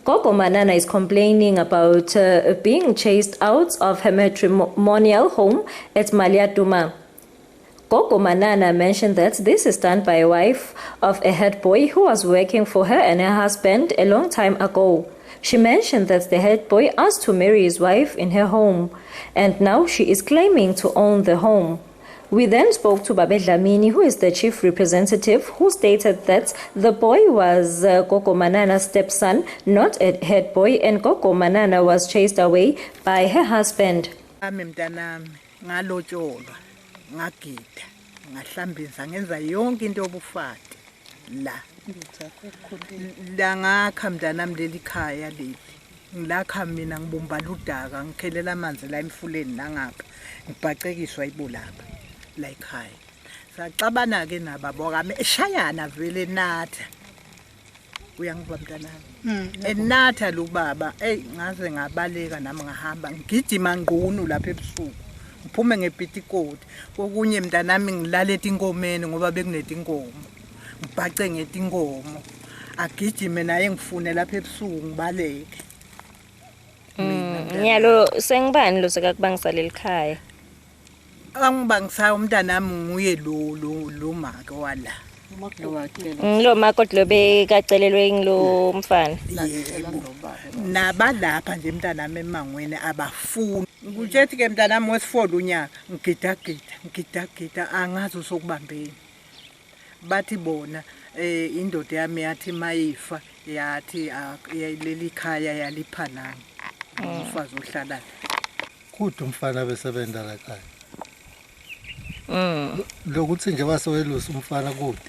Gogo Manana is complaining about being chased out of her matrimonial home at Malyaduma. Gogo Manana mentioned that this is done by a wife of a head boy who was working for her and her husband a long time ago. She mentioned that the head boy asked to marry his wife in her home, and now she is claiming to own the home. We then spoke to Babe Dlamini, who is the chief representative, who stated that the boy was Gogo Manana's stepson, not a head boy, and Gogo Manana was chased away by her husband. Ngagida ngahlambisa ngenza yonke into yobufati la ngakha mntanami leli khaya leli ngilakha mina ngibumba ludaka ngikhelela amanzi la emfuleni nangapha ngibhacekiswa ibulapha la ekhaya saxabana ke nababo kami eshayana vele natha uyangiba mntanami enatha lo baba ngaze ngabaleka nami ngahamba ngigijima ngqunu lapha ebusuku ngiphume ngepitikoti kokunye mntanami ngilaleta inkomeni ngoba bekunethi inkomo ngibhace ngethi inkomo agijime naye ngifune lapha ebusuku ngibaleke Nyalo sengibani lo sekakubangisa lelikhaya angibangisa umntanami nguye lo maka wala lo makoti lo bekacelelwe ngilo mfana nabalapha nje mntanami emangweni abafuni ngikutshethi ke mntanami wesifolo unyaka ngigidagida angazi usokubambeni bathi bona indoda yami yathi mayifa yathi leli khaya yalipha nami umfazi ohlala kude umfana besebenza la khaya lokuthi nje wasowelusa umfana kude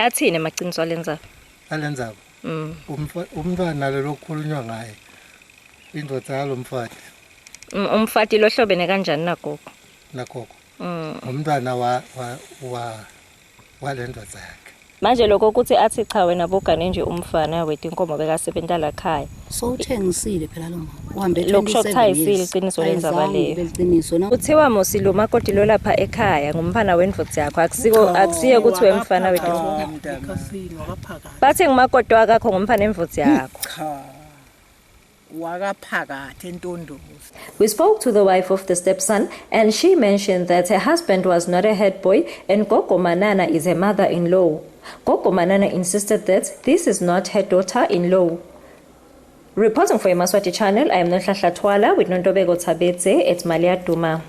athini emaqiniso alenzako umntwana lo lokhulunywa ngaye indoda yalomfati umfati lohlobene kanjani nagogo umntwana walendoda yakhe manje lokho ukuthi athi cha wena bogane nje umfana wethi inkomo bekasebenza la khaya so uthengisile phela lo uhambe lokushopthayisile iqiniso lenzakaleyo kuthiwa mosilo makoti lo lapha ekhaya ngumfana wendvodza yakho akusiye ukuthi wemfana wethu bathi ngumakoti wakho ngumfana wendvodza yakho We spoke to the wife of the stepson, and she mentioned that her husband was not a head boy and Gogo Manana is her mother-in-law. Gogo Manana insisted that this is not her daughter-in-law. Reporting for Maswati Channel, I am Nohla Twala with Nontobeko Tabetse at Malyaduma.